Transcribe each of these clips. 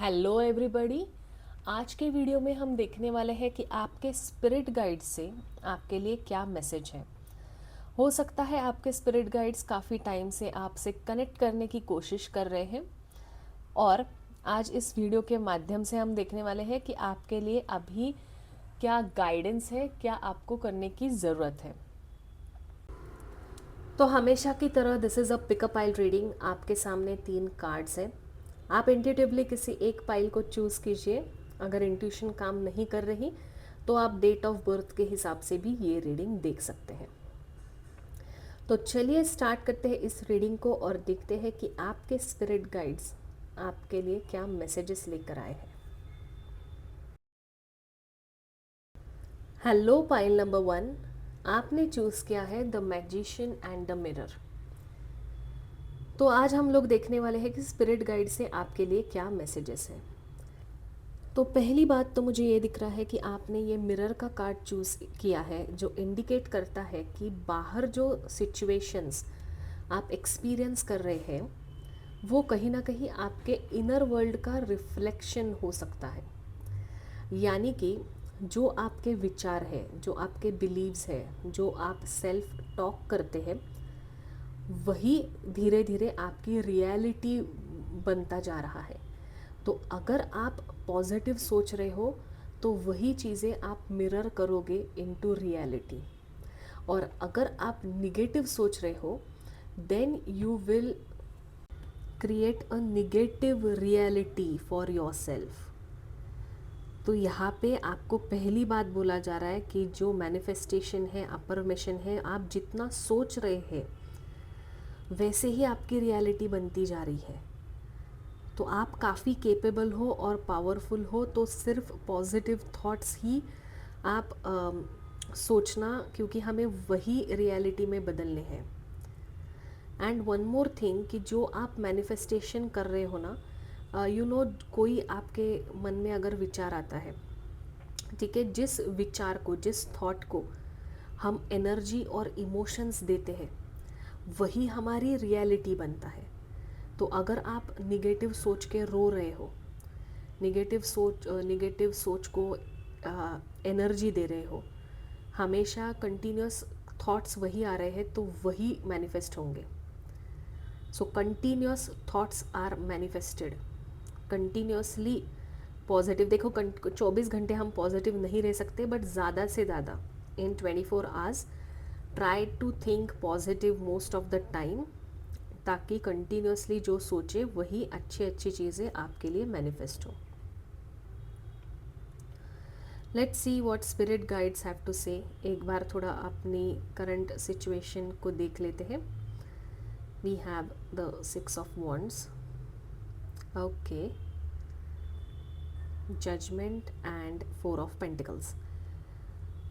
Hello everybody. आज के video में हम देखने वाले हैं कि आपके स्पिरिट गाइड से आपके लिए क्या मैसेज है। हो सकता है आपके स्पिरिट गाइड्स काफ़ी टाइम से आपसे कनेक्ट करने की कोशिश कर रहे हैं और आज इस वीडियो के माध्यम से हम देखने वाले हैं कि आपके लिए अभी क्या गाइडेंस है, क्या आपको करने की ज़रूरत है। तो हमेशा की तरह this is a pickup pile reading. आपके सामने 3 कार्ड्स हैं। आप इंट्यूटिवली किसी एक पाइल को चूज़ कीजिए। अगर इंट्यूशन काम नहीं कर रही तो आप डेट ऑफ बर्थ के हिसाब से भी ये रीडिंग देख सकते हैं। तो चलिए स्टार्ट करते हैं इस रीडिंग को और देखते हैं कि आपके स्पिरिट गाइड्स आपके लिए क्या मैसेजेस लेकर आए हैं। हेलो पाइल नंबर 1, आपने चूज़ किया है the magician and the mirror. तो आज हम लोग देखने वाले हैं कि स्पिरिट गाइड से आपके लिए क्या मैसेजेस हैं। तो पहली बात तो मुझे ये दिख रहा है कि आपने ये मिरर का कार्ड चूज़ किया है, जो इंडिकेट करता है कि बाहर जो सिचुएशंस आप एक्सपीरियंस कर रहे हैं वो कहीं ना कहीं आपके इनर वर्ल्ड का रिफ्लेक्शन हो सकता है। यानी कि जो आपके विचार है, जो आपके बिलीव्स है, जो आप सेल्फ टॉक करते हैं, वही धीरे धीरे आपकी रियलिटी बनता जा रहा है। तो अगर आप पॉजिटिव सोच रहे हो तो वही चीज़ें आप मिरर करोगे इनटू रियलिटी, और अगर आप निगेटिव सोच रहे हो then you will create a negative reality for yourself. तो यहाँ पे आपको पहली बात बोला जा रहा है कि जो मैनिफेस्टेशन है, अफर्मेशन है, आप जितना सोच रहे हैं वैसे ही आपकी रियलिटी बनती जा रही है। तो आप काफ़ी केपेबल हो और पावरफुल हो, तो सिर्फ पॉजिटिव थॉट्स ही आप सोचना, क्योंकि हमें वही रियलिटी में बदलने हैं। एंड वन मोर थिंग कि जो आप मैनिफेस्टेशन कर रहे हो ना, कोई आपके मन में अगर विचार आता है, ठीक है, जिस विचार को, जिस थॉट को हम एनर्जी और इमोशंस देते हैं वही हमारी रियलिटी बनता है। तो अगर आप निगेटिव सोच के रो रहे हो, निगेटिव सोच को एनर्जी दे रहे हो, हमेशा कंटिन्यूस थॉट्स वही आ रहे हैं, तो वही मैनिफेस्ट होंगे। So continuous thoughts are manifested continuously. Positive देखो, 24 घंटे हम पॉजिटिव नहीं रह सकते, बट ज़्यादा से ज़्यादा in 24 hours try to think positive most of the time, ताकि कंटिन्यूसली जो सोचे वही अच्छी अच्छी चीज़ें आपके लिए मैनिफेस्ट हो। Let's see what spirit guides have to say. एक बार थोड़ा अपनी करंट सिचुएशन को देख लेते हैं। We have the 6 of Wands, okay, judgement and 4 of Pentacles।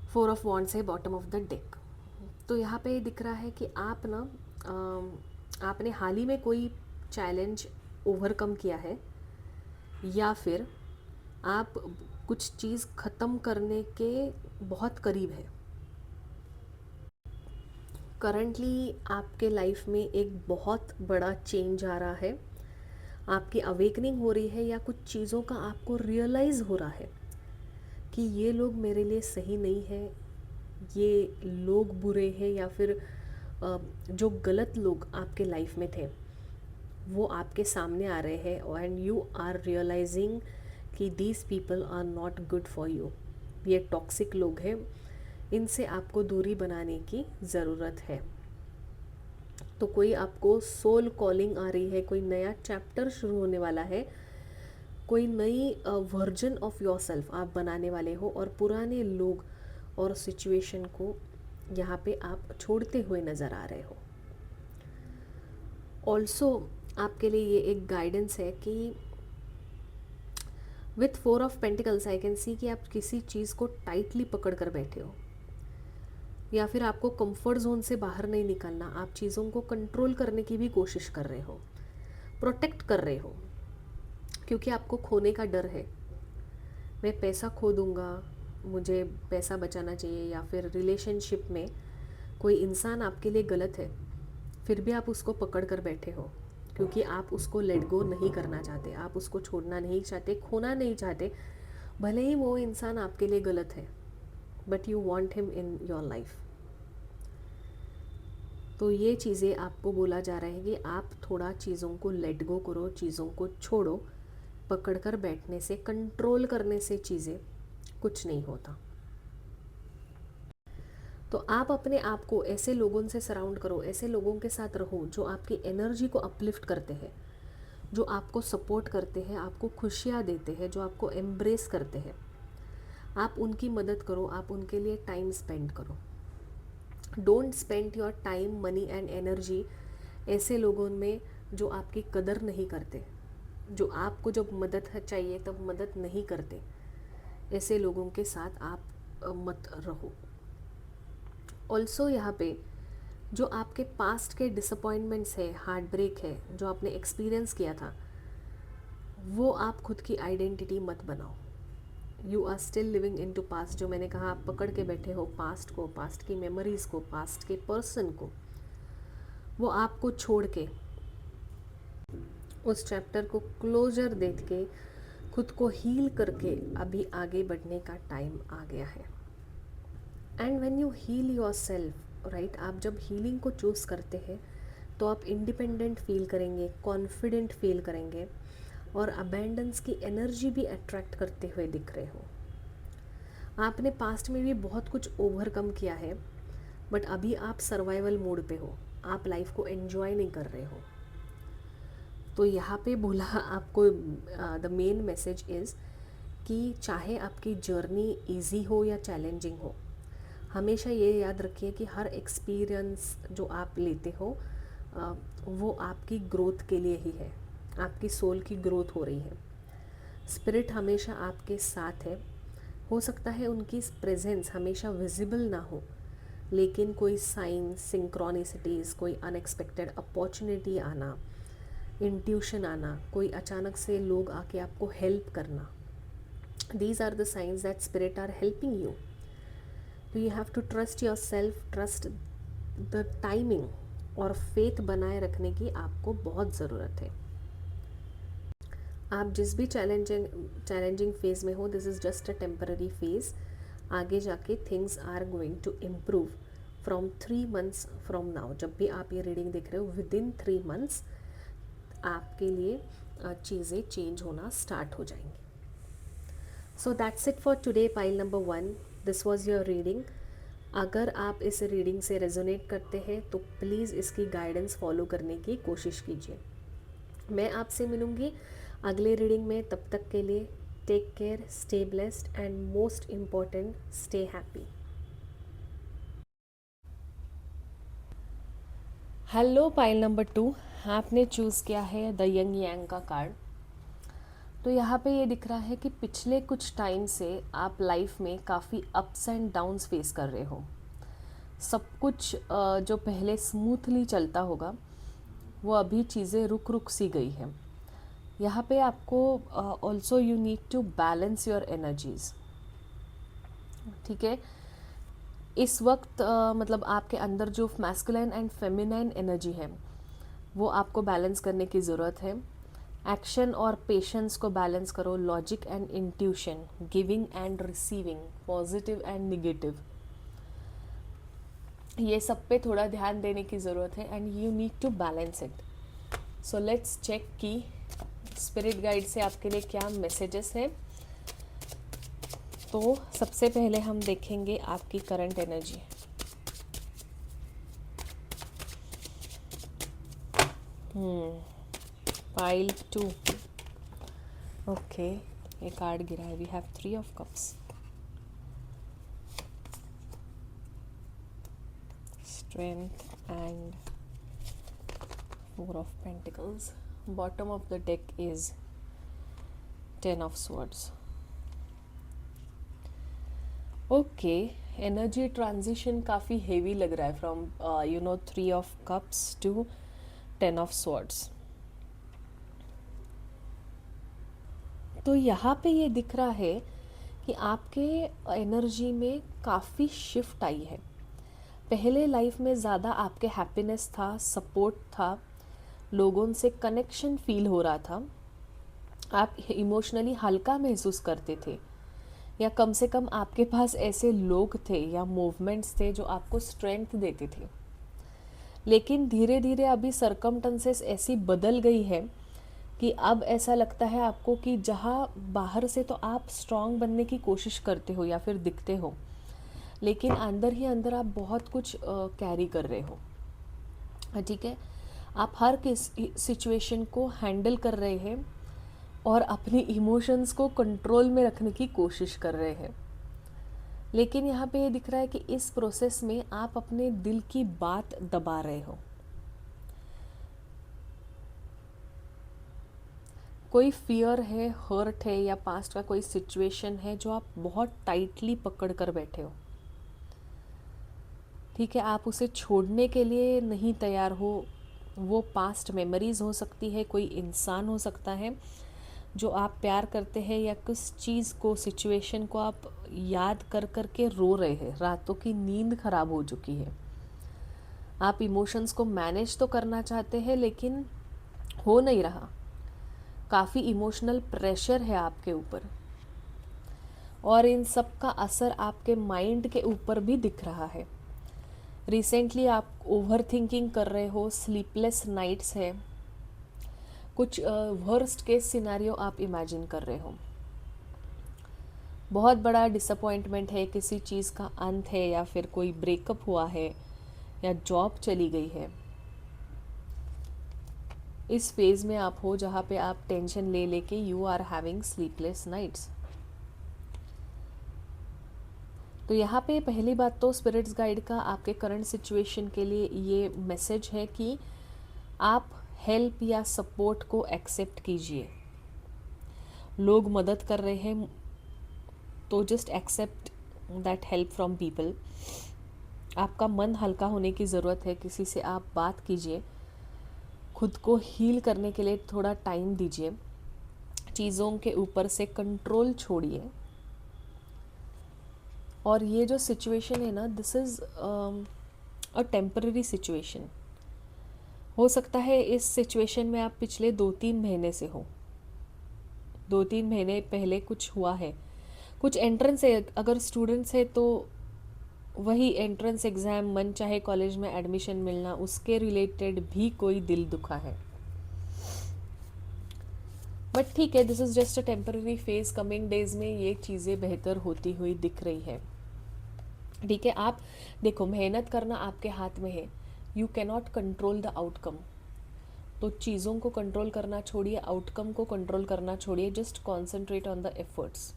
4 of Wands है बॉटम ऑफ द डेक। तो यहाँ पे दिख रहा है कि आप ना आपने हाल ही में कोई चैलेंज ओवरकम किया है, या फिर आप कुछ चीज़ ख़त्म करने के बहुत करीब है। करंटली आपके लाइफ में एक बहुत बड़ा चेंज आ रहा है, आपकी अवेकनिंग हो रही है, या कुछ चीज़ों का आपको रियलाइज़ हो रहा है कि ये लोग मेरे लिए सही नहीं है, ये लोग बुरे हैं, या फिर जो गलत लोग आपके लाइफ में थे वो आपके सामने आ रहे हैं, एंड यू आर रियलाइजिंग कि these people are not good for you. ये टॉक्सिक लोग हैं, इनसे आपको दूरी बनाने की ज़रूरत है। तो कोई आपको सोल कॉलिंग आ रही है, कोई नया चैप्टर शुरू होने वाला है, कोई नई वर्जन ऑफ योर सेल्फ आप बनाने वाले हो, और पुराने लोग और सिचुएशन को यहाँ पे आप छोड़ते हुए नज़र आ रहे हो। ऑल्सो आपके लिए ये एक गाइडेंस है कि with 4 of Pentacles I can see कि आप किसी चीज़ को टाइटली पकड़ कर बैठे हो, या फिर आपको कंफर्ट जोन से बाहर नहीं निकलना, आप चीज़ों को कंट्रोल करने की भी कोशिश कर रहे हो, प्रोटेक्ट कर रहे हो, क्योंकि आपको खोने का डर है। मैं पैसा खो दूंगा, मुझे पैसा बचाना चाहिए, या फिर रिलेशनशिप में कोई इंसान आपके लिए गलत है फिर भी आप उसको पकड़ कर बैठे हो, क्योंकि आप उसको लेट गो नहीं करना चाहते, आप उसको छोड़ना नहीं चाहते, खोना नहीं चाहते, भले ही वो इंसान आपके लिए गलत है, but you want him in your life. तो ये चीज़ें आपको बोला जा रहा है कि आप थोड़ा चीज़ों को लेट गो करो, चीज़ों को छोड़ो। पकड़ कर बैठने से, कंट्रोल करने से चीज़ें कुछ नहीं होता। तो आप अपने आप को ऐसे लोगों से सराउंड करो, ऐसे लोगों के साथ रहो जो आपकी एनर्जी को अपलिफ्ट करते हैं, जो आपको सपोर्ट करते हैं, आपको खुशियाँ देते हैं, जो आपको एम्ब्रेस करते हैं। आप उनकी मदद करो, आप उनके लिए टाइम स्पेंड करो। Don't spend your time, money and energy ऐसे लोगों में जो आपकी कदर नहीं करते, जो आपको जब मदद चाहिए तब मदद नहीं करते। ऐसे लोगों के साथ आप मत रहो। ऑल्सो यहाँ पे जो आपके पास्ट के डिसअपॉइंटमेंट्स है, हार्ट ब्रेक है, जो आपने एक्सपीरियंस किया था, वो आप खुद की आइडेंटिटी मत बनाओ। You are still living in to past. जो मैंने कहा, आप पकड़ के बैठे हो पास्ट को, पास्ट की मेमोरीज़ को, पास्ट के पर्सन को। वो आपको छोड़ के, उस चैप्टर को क्लोजर दे के, खुद को हील करके अभी आगे बढ़ने का टाइम आ गया है। And when you heal yourself, right, आप जब हीलिंग को चूज़ करते हैं तो आप इंडिपेंडेंट फील करेंगे, कॉन्फिडेंट फील करेंगे, और अबेंडेंस की एनर्जी भी अट्रैक्ट करते हुए दिख रहे हो। आपने पास्ट में भी बहुत कुछ ओवरकम किया है, बट अभी आप सर्वाइवल मोड पे हो, आप लाइफ को एंजॉय नहीं कर रहे हो। तो यहाँ पे बोला आपको, द मेन मैसेज इज़ कि चाहे आपकी जर्नी इजी हो या चैलेंजिंग हो, हमेशा ये याद रखिए कि हर एक्सपीरियंस जो आप लेते हो वो आपकी ग्रोथ के लिए ही है, आपकी सोल की ग्रोथ हो रही है। स्पिरिट हमेशा आपके साथ है। हो सकता है उनकी प्रेजेंस हमेशा विजिबल ना हो, लेकिन कोई साइन, सिंक्रोनिसिटीज़, कोई अनएक्सपेक्टेड अपॉर्चुनिटी आना, इंट्यूशन आना, कोई अचानक से लोग आके आपको हेल्प करना, these are the signs that spirit are helping you. तो you have to trust yourself, trust the timing, और फेथ बनाए रखने की आपको बहुत ज़रूरत है। आप जिस भी चैलेंजिंग फेज़ में हो, this is just a temporary phase. आगे जाके things are going to improve from 3 months from now. जब भी आप ये रीडिंग देख रहे हो, विदिन 3 months आपके लिए चीज़ें चेंज होना स्टार्ट हो जाएंगी। So that's it for today, pile number 1। This was your reading. अगर आप इस रीडिंग से रेजोनेट करते हैं तो प्लीज़ इसकी गाइडेंस फॉलो करने की कोशिश कीजिए। मैं आपसे मिलूँगी अगले रीडिंग में। तब तक के लिए take care, stay blessed, and most important, stay happy. Hello, pile number 2, आपने चूज़ किया है द यंग यांग का कार्ड। तो यहाँ पे ये दिख रहा है कि पिछले कुछ टाइम से आप लाइफ में काफ़ी अप्स एंड डाउन्स फेस कर रहे हो। सब कुछ जो पहले स्मूथली चलता होगा, वो अभी चीज़ें रुक रुक सी गई है। यहाँ पे आपको also you need to balance your energies. ठीक है, इस वक्त मतलब आपके अंदर जो मैस्कुलिन एंड फेमिनाइन एनर्जी है, वो आपको बैलेंस करने की ज़रूरत है। एक्शन और पेशेंस को बैलेंस करो, logic and intuition, giving and receiving, positive and negative, ये सब पे थोड़ा ध्यान देने की ज़रूरत है, and you need to balance it. So let's check कि स्पिरिट गाइड से आपके लिए क्या मैसेजेस हैं। तो सबसे पहले हम देखेंगे आपकी करंट एनर्जी। पाइल 2, ओके, ये कार्ड गिरा है। We have 3 of cups, strength and 4 of pentacles. Bottom of the deck is 10 of swords. Okay, energy transition काफ़ी हेवी लग रहा है from 3 of cups to 10 of swords. तो यहाँ पे ये दिख रहा है कि आपके एनर्जी में काफ़ी शिफ्ट आई है। पहले लाइफ में ज़्यादा आपके हैप्पीनेस था, सपोर्ट था, लोगों से कनेक्शन फील हो रहा था, आप इमोशनली हल्का महसूस करते थे, या कम से कम आपके पास ऐसे लोग थे या मूवमेंट्स थे जो आपको स्ट्रेंथ देते थे। लेकिन धीरे धीरे अभी सरकमटेंसेस ऐसी बदल गई है कि अब ऐसा लगता है आपको कि जहाँ बाहर से तो आप स्ट्रांग बनने की कोशिश करते हो या फिर दिखते हो, लेकिन अंदर ही अंदर आप बहुत कुछ कैरी कर रहे हो। ठीक है, आप हर किस सिचुएशन को हैंडल कर रहे हैं और अपनी इमोशंस को कंट्रोल में रखने की कोशिश कर रहे हैं। लेकिन यहाँ पे ये दिख रहा है कि इस प्रोसेस में आप अपने दिल की बात दबा रहे हो। कोई फियर है, हर्ट है, या पास्ट का कोई सिचुएशन है जो आप बहुत टाइटली पकड़ कर बैठे हो। ठीक है, आप उसे छोड़ने के लिए नहीं तैयार हो। वो पास्ट मेमोरीज हो सकती है, कोई इंसान हो सकता है जो आप प्यार करते हैं, या किस चीज़ को, सिचुएशन को आप याद कर कर के रो रहे हैं, रातों की नींद खराब हो चुकी है। आप इमोशंस को मैनेज तो करना चाहते हैं लेकिन हो नहीं रहा। काफ़ी इमोशनल प्रेशर है आपके ऊपर, और इन सब का असर आपके माइंड के ऊपर भी दिख रहा है। रिसेंटली आप ओवर थिंकिंग कर रहे हो, स्लीपलेस नाइट्स है, कुछ वर्स्ट केस सिनेरियो आप इमेजिन कर रहे हो। बहुत बड़ा डिसअपॉइंटमेंट है, किसी चीज़ का अंत है, या फिर कोई ब्रेकअप हुआ है, या जॉब चली गई है। इस फेज़ में आप हो जहाँ पे आप टेंशन ले लेके you are having sleepless nights. तो यहाँ पे पहली बात तो स्पिरिट्स गाइड का आपके करंट सिचुएशन के लिए ये मैसेज है कि आप हेल्प या सपोर्ट को एक्सेप्ट कीजिए। लोग मदद कर रहे हैं तो just accept that help from people. आपका मन हल्का होने की ज़रूरत है, किसी से आप बात कीजिए, खुद को हील करने के लिए थोड़ा टाइम दीजिए, चीज़ों के ऊपर से कंट्रोल छोड़िए। और ये जो सिचुएशन है ना, this is a temporary situation. हो सकता है इस सिचुएशन में आप पिछले 2-3 महीने से हो, 2-3 महीने पहले कुछ हुआ है, कुछ एंट्रेंस है। अगर स्टूडेंट्स है तो वही एंट्रेंस एग्ज़ाम, मन चाहे कॉलेज में एडमिशन मिलना, उसके रिलेटेड भी कोई दिल दुखा है। बट ठीक है, this is just a temporary phase. Coming days में ये चीज़ें बेहतर होती हुई दिख रही है। ठीक है, आप देखो, मेहनत करना आपके हाथ में है, you cannot control the outcome. तो चीज़ों को कंट्रोल करना छोड़िए, आउटकम को कंट्रोल करना छोड़िए, just concentrate on the efforts.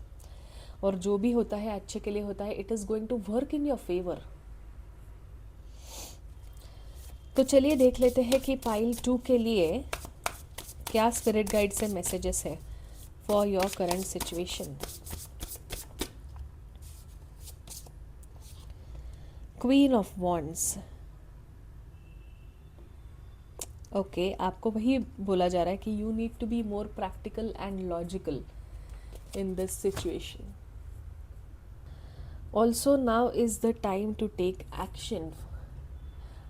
और जो भी होता है अच्छे के लिए होता है, it is going to work in your favour. तो चलिए देख लेते हैं कि पाइल 2 के लिए क्या स्पिरिट गाइड से मैसेजेस है for your current situation. Queen of wands. Okay, आपको वही बोला जा रहा है कि you need to be more practical and logical in this situation. Also now is the time to take action.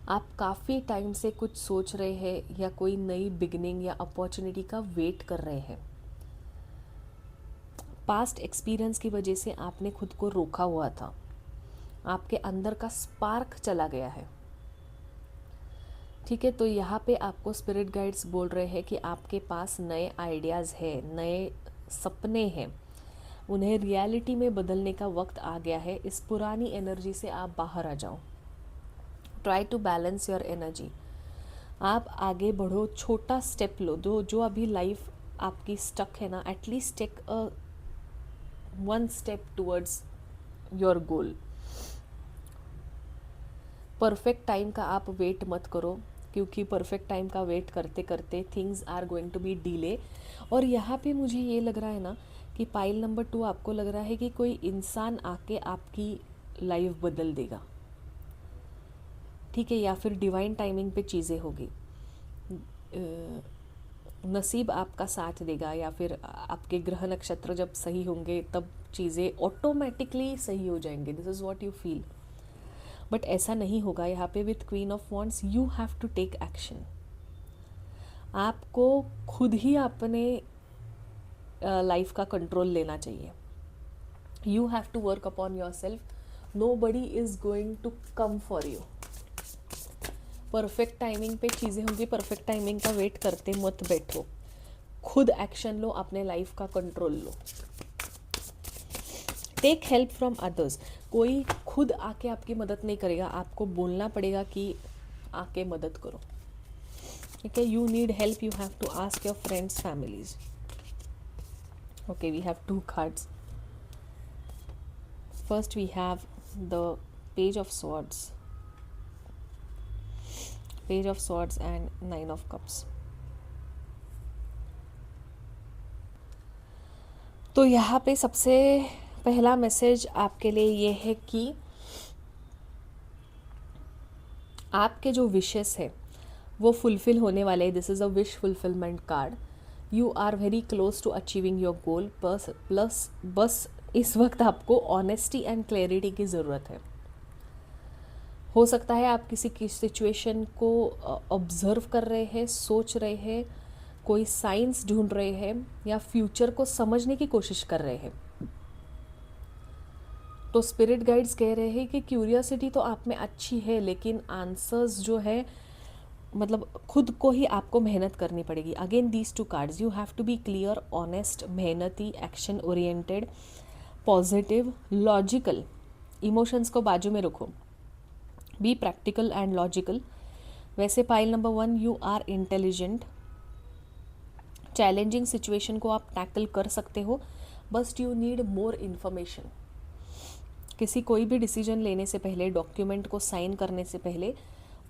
आप काफ़ी टाइम से कुछ सोच रहे हैं, या कोई नई बिगनिंग या अपॉर्चुनिटी का वेट कर रहे हैं। पास्ट एक्सपीरियंस की वजह से आपने खुद को रोका हुआ था, आपके अंदर का स्पार्क चला गया है। ठीक है, तो यहाँ पे आपको स्पिरिट गाइड्स बोल रहे हैं कि आपके पास नए आइडियाज़ है, नए सपने हैं, उन्हें रियलिटी में बदलने का वक्त आ गया है। इस पुरानी एनर्जी से आप बाहर आ जाओ। Try to balance your energy. आप आगे बढ़ो, छोटा स्टेप लो। जो अभी लाइफ आपकी स्टक है ना, at least take a 1 step towards your goal. Perfect time का आप वेट मत करो, क्योंकि परफेक्ट टाइम का वेट करते करते things are going to be delay. और यहाँ पे मुझे ये लग रहा है ना कि पाइल नंबर 2 आपको लग रहा है कि कोई इंसान आके आपकी लाइफ बदल देगा। ठीक है, या फिर डिवाइन टाइमिंग पे चीज़ें होगी, नसीब आपका साथ देगा, या फिर आपके ग्रह नक्षत्र जब सही होंगे तब चीज़ें ऑटोमेटिकली सही हो जाएंगे। This is what you feel. But ऐसा नहीं होगा। यहाँ पे with queen of wands you have to take action. आपको खुद ही अपने लाइफ का कंट्रोल लेना चाहिए. You have to work upon yourself. Nobody is going to come for you. Perfect timing पे चीज़ें होंगी, परफेक्ट टाइमिंग का वेट करते मत बैठो. खुद एक्शन लो, अपने लाइफ का कंट्रोल लो. Take help from others. कोई खुद आके आपकी मदद नहीं करेगा, आपको बोलना पड़ेगा कि आके मदद करो. ठीक है, you need help, you have to ask your friends, families. Okay, we have 2 cards. First we have the Page of Swords. Page of Swords and 9 of Cups. तो यहाँ पे सबसे पहला मैसेज आपके लिए ये है कि आपके जो विशेस है वो फुलफिल होने वाले. This is a wish fulfilment card. You are very close to achieving your goal. Plus बस इस वक्त आपको ऑनेस्टी एंड क्लैरिटी की ज़रूरत है. हो सकता है आप किसी की सिचुएशन को ऑब्ज़र्व कर रहे हैं, सोच रहे हैं, कोई साइंस ढूंढ रहे हैं या फ्यूचर को समझने की कोशिश कर रहे हैं. तो स्पिरिट गाइड्स कह रहे हैं कि क्यूरियोसिटी तो आप में अच्छी है, लेकिन आंसर्स जो है मतलब खुद को ही आपको मेहनत करनी पड़ेगी. Again these 2 cards. You have to be clear, honest, मेहनती, action oriented, positive, logical. Emotions को बाजू में रखो. Be practical and logical. वैसे pile number 1, you are intelligent. Challenging situation को आप टैकल कर सकते हो, बस यू नीड मोर इन्फॉर्मेशन. किसी कोई भी डिसीजन लेने से पहले, डॉक्यूमेंट को साइन करने से पहले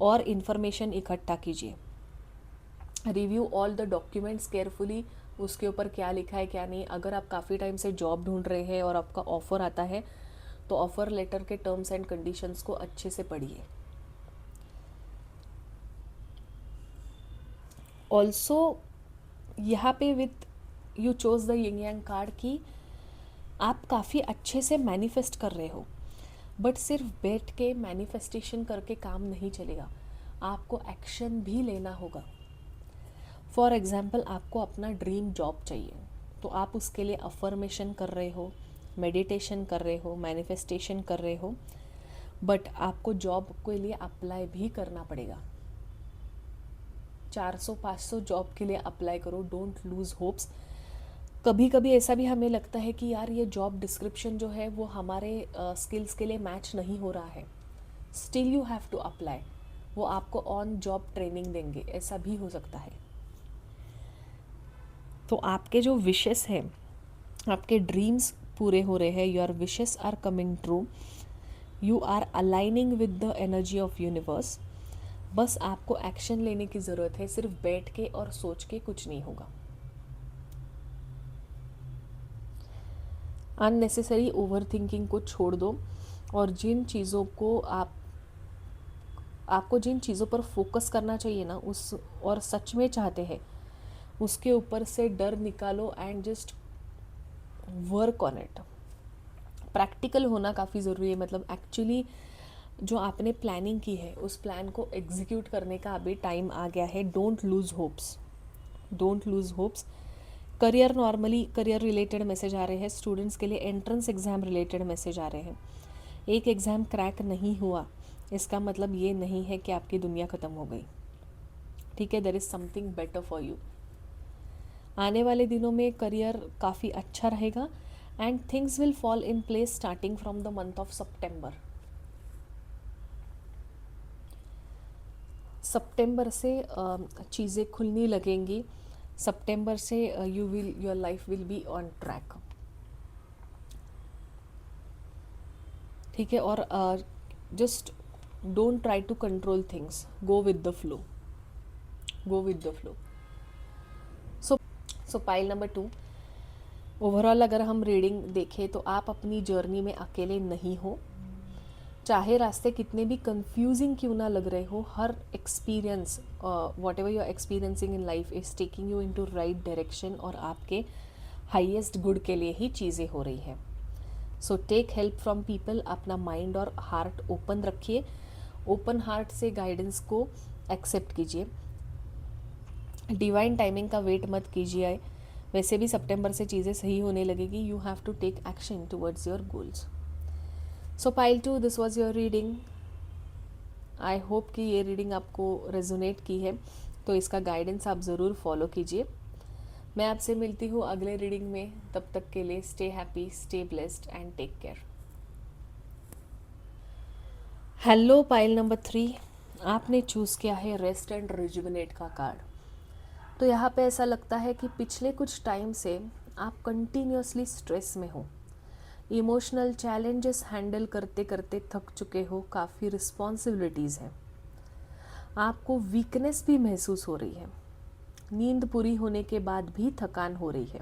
और इन्फॉर्मेशन इकट्ठा कीजिए. Review all the documents carefully. उसके ऊपर क्या लिखा है क्या नहीं. अगर आप काफ़ी टाइम से जॉब ढूंढ रहे हैं और आपका ऑफ़र आता है तो ऑफ़र लेटर के टर्म्स एंड कंडीशंस को अच्छे से पढ़िए. ऑल्सो यहाँ पे with you chose the Ying Yang card की आप काफ़ी अच्छे से मैनिफेस्ट कर रहे हो, बट सिर्फ बैठ के मैनिफेस्टेशन करके काम नहीं चलेगा, आपको एक्शन भी लेना होगा. फॉर एग्ज़ाम्पल, आपको अपना ड्रीम जॉब चाहिए तो आप उसके लिए अफर्मेशन कर रहे हो, मेडिटेशन कर रहे हो, मैनिफेस्टेशन कर रहे हो, बट आपको जॉब के लिए अप्लाई भी करना पड़ेगा. 400-500 जॉब के लिए अप्लाई करो. Don't lose hopes. कभी कभी ऐसा भी हमें लगता है कि यार ये जॉब डिस्क्रिप्शन जो है वो हमारे स्किल्स के लिए मैच नहीं हो रहा है. Still you have to apply. वो आपको ऑन जॉब ट्रेनिंग देंगे, ऐसा भी हो सकता है. तो आपके जो विशेस हैं, आपके ड्रीम्स पूरे हो रहे हैं. Your wishes are coming true. You are aligning with the energy of universe. बस आपको एक्शन लेने की ज़रूरत है. सिर्फ बैठ के और सोच के कुछ नहीं होगा. अननेसेसरी ओवर थिंकिंग को छोड़ दो और जिन चीज़ों को आपको जिन चीज़ों पर फोकस करना चाहिए ना, उस और सच में चाहते हैं, उसके ऊपर से डर निकालो and just work on it. Practical होना काफ़ी ज़रूरी है. मतलब एक्चुअली जो आपने प्लानिंग की है उस प्लान को एग्जीक्यूट करने का अभी टाइम आ गया है. Don't lose hopes. Don't lose hopes. Career, normally career related message आ रहे हैं. स्टूडेंट्स के लिए एंट्रेंस एग्ज़ाम रिलेटेड मैसेज आ रहे हैं. एक एग्ज़ाम क्रैक नहीं हुआ इसका मतलब ये नहीं है कि आपकी दुनिया ख़त्म हो गई. ठीक है, there is something better for you. आने वाले दिनों में करियर काफ़ी अच्छा रहेगा and things will fall in place starting from the month of September. सितंबर से चीज़ें खुलने लगेंगी. सितंबर से your life will be on track. ठीक है, और just don't try to control things. Go with the flow. Go with the flow. So pile number 2. Overall अगर हम रीडिंग देखें तो आप अपनी जर्नी में अकेले नहीं हो. चाहे रास्ते कितने भी कंफ्यूजिंग क्यों ना लग रहे हो, हर experience, whatever you are experiencing in life is taking you into right direction और आपके हाईएस्ट गुड के लिए ही चीज़ें हो रही है. So take help from people. अपना माइंड और हार्ट ओपन रखिए. ओपन हार्ट से गाइडेंस को एक्सेप्ट कीजिए. डिवाइन टाइमिंग का वेट मत कीजिए, वैसे भी सितंबर से चीज़ें सही होने लगेगी. You have to take action towards your goals. So pile 2, this was your reading. I hope कि ये रीडिंग आपको रेजोनेट की है, तो इसका गाइडेंस आप ज़रूर फॉलो कीजिए. मैं आपसे मिलती हूँ अगले रीडिंग में. तब तक के लिए stay happy, stay blessed and take care. Hello pile number 3, आपने चूज़ किया है रेस्ट एंड रिजुविनेट का कार्ड. तो यहाँ पे ऐसा लगता है कि पिछले कुछ टाइम से आप कंटिन्यूसली स्ट्रेस में हो, इमोशनल चैलेंजेस हैंडल करते करते थक चुके हो, काफ़ी रिस्पॉन्सिबिलिटीज़ हैं, आपको वीकनेस भी महसूस हो रही है, नींद पूरी होने के बाद भी थकान हो रही है.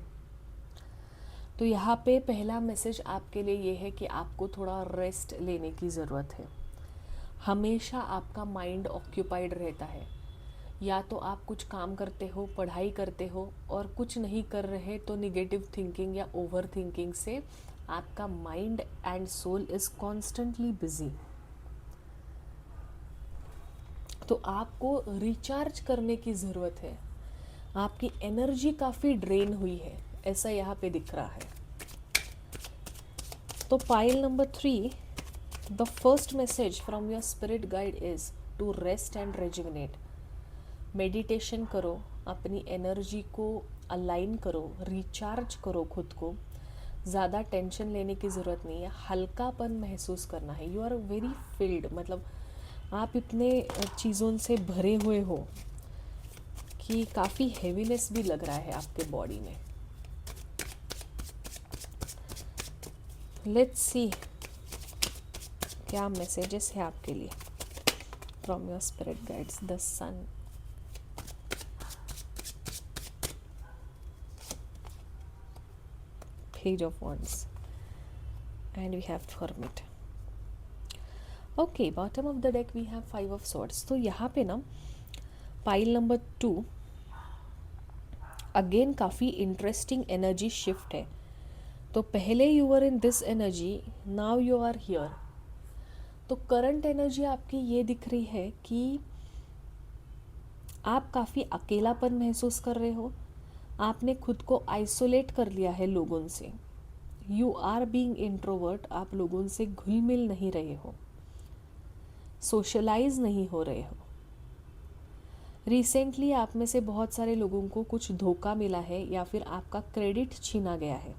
तो यहाँ पे पहला मैसेज आपके लिए ये है कि आपको थोड़ा रेस्ट लेने की ज़रूरत है. हमेशा आपका माइंड ऑक्यूपाइड रहता है, या तो आप कुछ काम करते हो, पढ़ाई करते हो, और कुछ नहीं कर रहे तो निगेटिव थिंकिंग या ओवर थिंकिंग से आपका mind and soul is constantly busy. तो आपको रिचार्ज करने की ज़रूरत है. आपकी एनर्जी काफ़ी ड्रेन हुई है, ऐसा यहाँ पे दिख रहा है. तो pile number 3, the first message from your spirit guide is to rest and rejuvenate. Meditation करो, अपनी एनर्जी को अलाइन करो, रिचार्ज करो खुद को. ज़्यादा टेंशन लेने की ज़रूरत नहीं है, हल्कापन महसूस करना है. यू आर वेरी फिल्ड, मतलब आप इतने चीज़ों से भरे हुए हो कि काफ़ी हेवीनेस भी लग रहा है आपके बॉडी में. लेट्स सी क्या मैसेजेस है आपके लिए from your spirit guides. The sun, Page of Wands, and we have Hermit. Okay, bottom of the deck we have 5 of Swords. तो यहाँ पे ना पाइल नंबर 2 अगेन काफ़ी इंटरेस्टिंग एनर्जी शिफ्ट है. तो पहले you were in this energy, now you are here. तो current energy आपकी ये दिख रही है कि आप काफ़ी अकेलापन महसूस कर रहे हो, आपने खुद को आइसोलेट कर लिया है लोगों से. यू आर बीइंग इंट्रोवर्ट, आप लोगों से घुल मिल नहीं रहे हो, सोशलाइज नहीं हो रहे हो. रिसेंटली आप में से बहुत सारे लोगों को कुछ धोखा मिला है या फिर आपका क्रेडिट छीना गया है.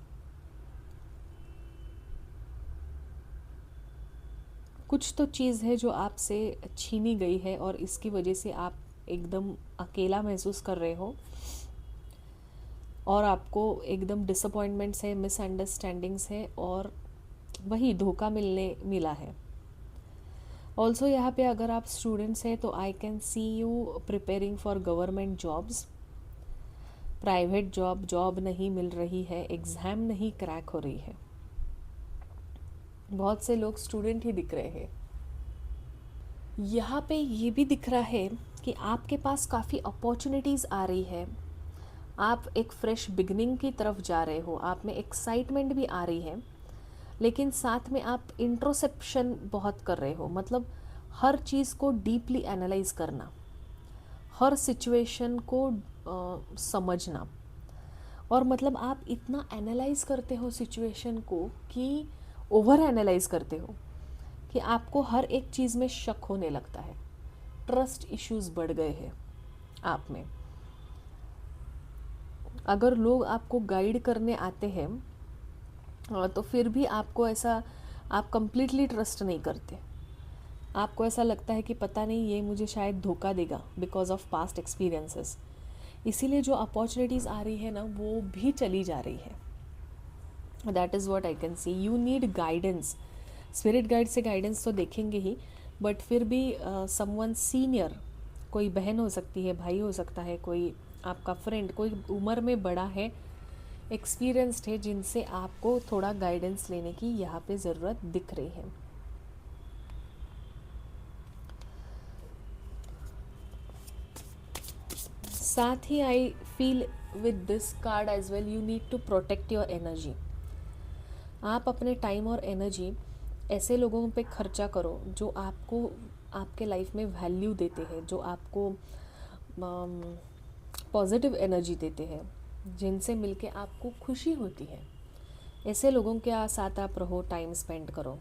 कुछ तो चीज़ है जो आपसे छीनी गई है और इसकी वजह से आप एकदम अकेला महसूस कर रहे हो और आपको एकदम डिसअपॉइंटमेंट्स है, मिसअंडरस्टैंडिंग्स है और वही धोखा मिला है. ऑल्सो यहाँ पे अगर आप स्टूडेंट्स हैं तो I can see you preparing for government jobs. Private job नहीं मिल रही है, एग्ज़ाम नहीं क्रैक हो रही है. बहुत से लोग स्टूडेंट ही दिख रहे हैं. यहाँ पे ये भी दिख रहा है कि आपके पास काफ़ी अपॉर्चुनिटीज़ आ रही है, आप एक फ्रेश बिगनिंग की तरफ जा रहे हो, आप में एक्साइटमेंट भी आ रही है, लेकिन साथ में आप इंट्रोस्पेक्शन बहुत कर रहे हो. मतलब हर चीज़ को डीपली एनालाइज करना, हर सिचुएशन को समझना. और मतलब आप इतना एनालाइज करते हो सिचुएशन को कि ओवर एनालाइज करते हो कि आपको हर एक चीज़ में शक होने लगता है. ट्रस्ट इश्यूज बढ़ गए हैं आप में. अगर लोग आपको गाइड करने आते हैं तो फिर भी आपको ऐसा, आप कंप्लीटली ट्रस्ट नहीं करते. आपको ऐसा लगता है कि पता नहीं ये मुझे शायद धोखा देगा बिकॉज ऑफ पास्ट एक्सपीरियंसेस. इसीलिए जो अपॉर्चुनिटीज़ आ रही है ना वो भी चली जा रही है. That is what I can see. You need guidance. Spirit guide से गाइडेंस तो देखेंगे ही, बट फिर भी समवन सीनियर, कोई बहन हो सकती है, भाई हो सकता है, कोई आपका फ्रेंड, कोई उम्र में बड़ा है, एक्सपीरियंस्ड है, जिनसे आपको थोड़ा गाइडेंस लेने की यहाँ पे ज़रूरत दिख रही है. साथ ही I feel with this card as well, you need to protect your energy. आप अपने टाइम और एनर्जी ऐसे लोगों पे खर्चा करो जो आपको आपके लाइफ में वैल्यू देते हैं, जो आपको पॉजिटिव एनर्जी देते हैं, जिनसे मिलके आपको खुशी होती है, ऐसे लोगों के साथ आप रहो, टाइम स्पेंड करो।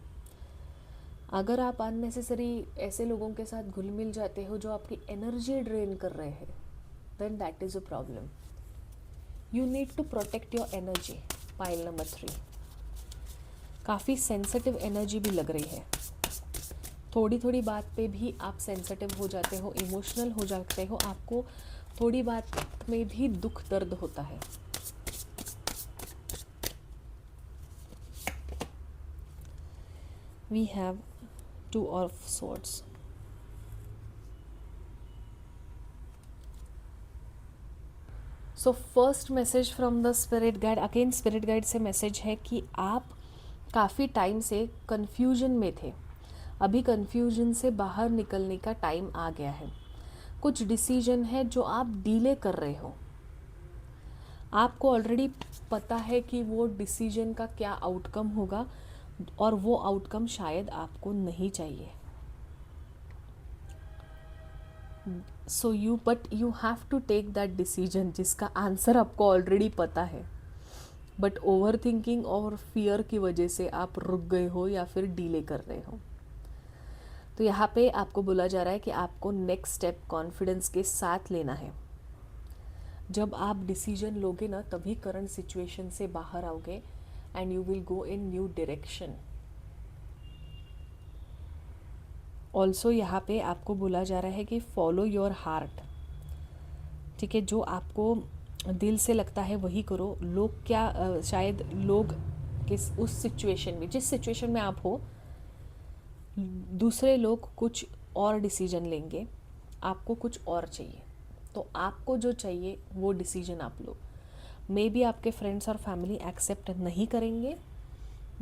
अगर आप अननेसेसरी ऐसे लोगों के साथ घुल मिल जाते हो जो आपकी एनर्जी ड्रेन कर रहे हैं, then that is a problem. You need to protect your energy. Pile number 3, काफ़ी सेंसिटिव एनर्जी भी लग रही है। थोड़ी थोड़ी बात पे भी आप सेंसिटिव हो जाते हो, इमोशनल हो जाते हो, आपको थोड़ी बात में भी दुख दर्द होता है। We have 2 of swords। So first message from the spirit guide, again spirit guide से मैसेज है कि आप काफ़ी टाइम से कन्फ्यूजन में थे, अभी कन्फ्यूजन से बाहर निकलने का टाइम आ गया है। कुछ डिसीजन है जो आप डीले कर रहे हो, आपको ऑलरेडी पता है कि वो डिसीजन का क्या आउटकम होगा और वो आउटकम शायद आपको नहीं चाहिए। So you have to take that decision जिसका आंसर आपको ऑलरेडी पता है, बट ओवर थिंकिंग और फियर की वजह से आप रुक गए हो या फिर डीले कर रहे हो। तो यहाँ पे आपको बोला जा रहा है कि आपको नेक्स्ट स्टेप कॉन्फिडेंस के साथ लेना है। जब आप डिसीजन लोगे ना, तभी करंट सिचुएशन से बाहर आओगे and you will go in new direction. Also यहाँ पे आपको बोला जा रहा है कि फॉलो योर हार्ट। ठीक है, जो आपको दिल से लगता है वही करो। लोग क्या शायद लोग किस उस सिचुएशन में, जिस सिचुएशन में आप हो, दूसरे लोग कुछ और डिसीजन लेंगे, आपको कुछ और चाहिए। तो आपको जो चाहिए वो डिसीजन आप लो। मे बी आपके फ्रेंड्स और फैमिली एक्सेप्ट नहीं करेंगे,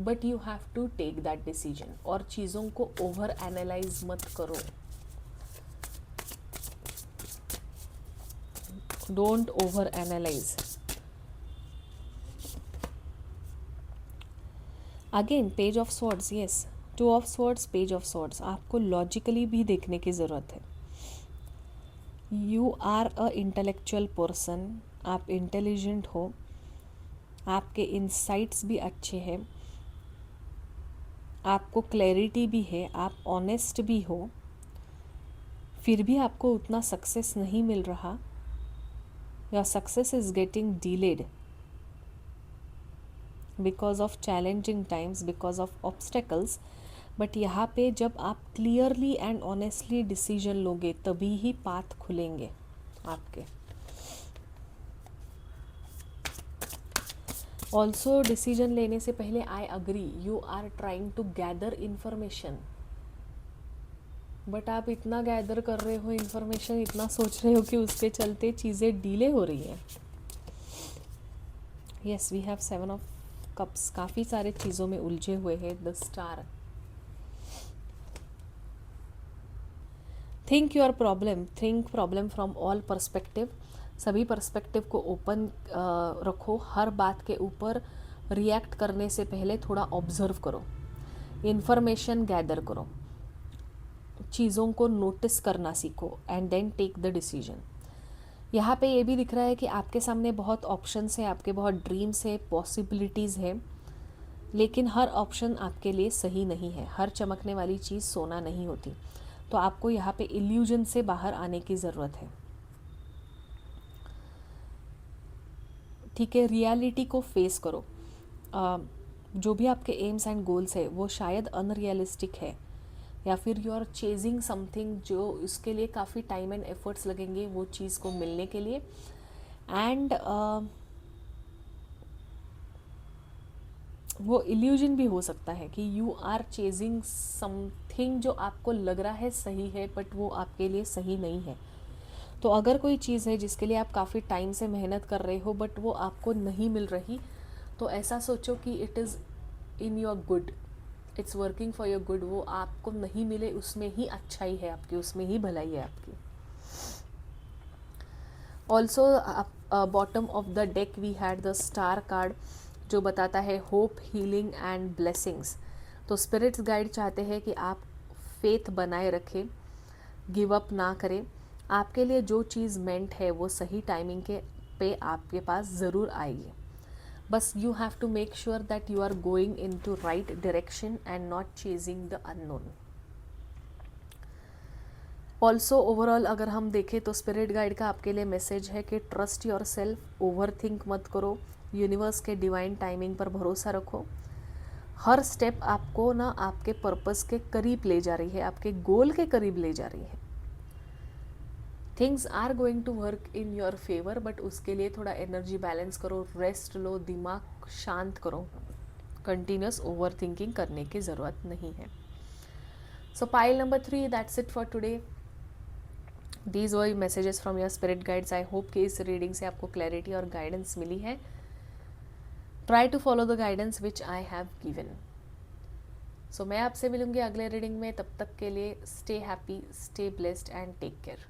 but you have to take that decision. और चीज़ों को ओवर एनालाइज मत करो, don't over analyse. Again page of swords, yes, 2 of swords, page of swords. आपको लॉजिकली भी देखने की ज़रूरत है। You are a intellectual person, आप इंटेलिजेंट हो, आपके इंसाइट्स भी अच्छे हैं, आपको क्लैरिटी भी है, आप ऑनेस्ट भी हो, फिर भी आपको उतना सक्सेस नहीं मिल रहा, your success is getting delayed because of challenging times, because of obstacles. But यहाँ पे जब आप क्लियरली एंड ऑनेस्टली डिसीजन लोगे तभी ही पाथ खुलेंगे आपके। ऑल्सो डिसीजन लेने से पहले I agree, you are trying to gather information, but आप इतना गैदर कर रहे हो इन्फॉर्मेशन, इतना सोच रहे हो कि उसके चलते चीज़ें डीले हो रही हैं। Yes, we have 7 of cups, काफ़ी सारे चीज़ों में उलझे हुए हैं। The star, think your problem, think problem from all perspective. सभी पर्सपेक्टिव को ओपन रखो। हर बात के ऊपर रिएक्ट करने से पहले थोड़ा ऑब्जर्व करो, इन्फॉर्मेशन गैदर करो, चीज़ों को नोटिस करना सीखो and then take the decision. यहाँ पे ये भी दिख रहा है कि आपके सामने बहुत ऑप्शंस है, आपके बहुत ड्रीम्स है, पॉसिबिलिटीज़ है, लेकिन हर ऑप्शन आपके लिए सही नहीं है। हर चमकने वाली चीज़ सोना नहीं होती। तो आपको यहाँ पे इल्यूजन से बाहर आने की ज़रूरत है। ठीक है, रियलिटी को फेस करो। जो भी आपके एम्स एंड गोल्स है वो शायद अनरियलिस्टिक है, या फिर यू आर चेजिंग समथिंग जो उसके लिए काफ़ी टाइम एंड एफर्ट्स लगेंगे वो चीज़ को मिलने के लिए। एंड वो इल्यूजन भी हो सकता है कि यू आर चेजिंग समथिंग जो आपको लग रहा है सही है, बट वो आपके लिए सही नहीं है। तो अगर कोई चीज़ है जिसके लिए आप काफ़ी टाइम से मेहनत कर रहे हो बट वो आपको नहीं मिल रही, तो ऐसा सोचो कि it is in your good, it's working for your good. वो आपको नहीं मिले उसमें ही अच्छाई है आपकी, उसमें ही भलाई है आपकी। Also bottom of the deck we had the star card, जो बताता है होप, हीलिंग एंड ब्लेसिंग्स। तो स्पिरिट्स गाइड चाहते हैं कि आप फेथ बनाए रखें, गिव अप ना करें, आपके लिए जो चीज़ मेंट है वो सही टाइमिंग के पे आपके पास ज़रूर आएगी. बस you have to make sure that you are going in to right direction and not chasing the unknown. Also overall अगर हम देखें तो स्पिरिट गाइड का आपके लिए मैसेज है कि trust your self, over think मत करो, यूनिवर्स के डिवाइन टाइमिंग पर भरोसा रखो. हर स्टेप आपको ना आपके पर्पस के करीब ले जा रही है, आपके गोल के करीब ले जा रही है. Things are going to work in your favour, but उसके लिए थोड़ा एनर्जी बैलेंस करो, रेस्ट लो, दिमाग शांत करो. कंटिन्यूस ओवर थिंकिंग करने की ज़रूरत नहीं है. सो pile number 3, that's it for today. These were messages from your spirit guides. I hope कि इस रीडिंग से आपको क्लैरिटी और गाइडेंस मिली है. Try to follow the guidance which I have given. So मैं आपसे मिलूंगी अगले रीडिंग में. तब तक के लिए stay happy, stay blessed and take care.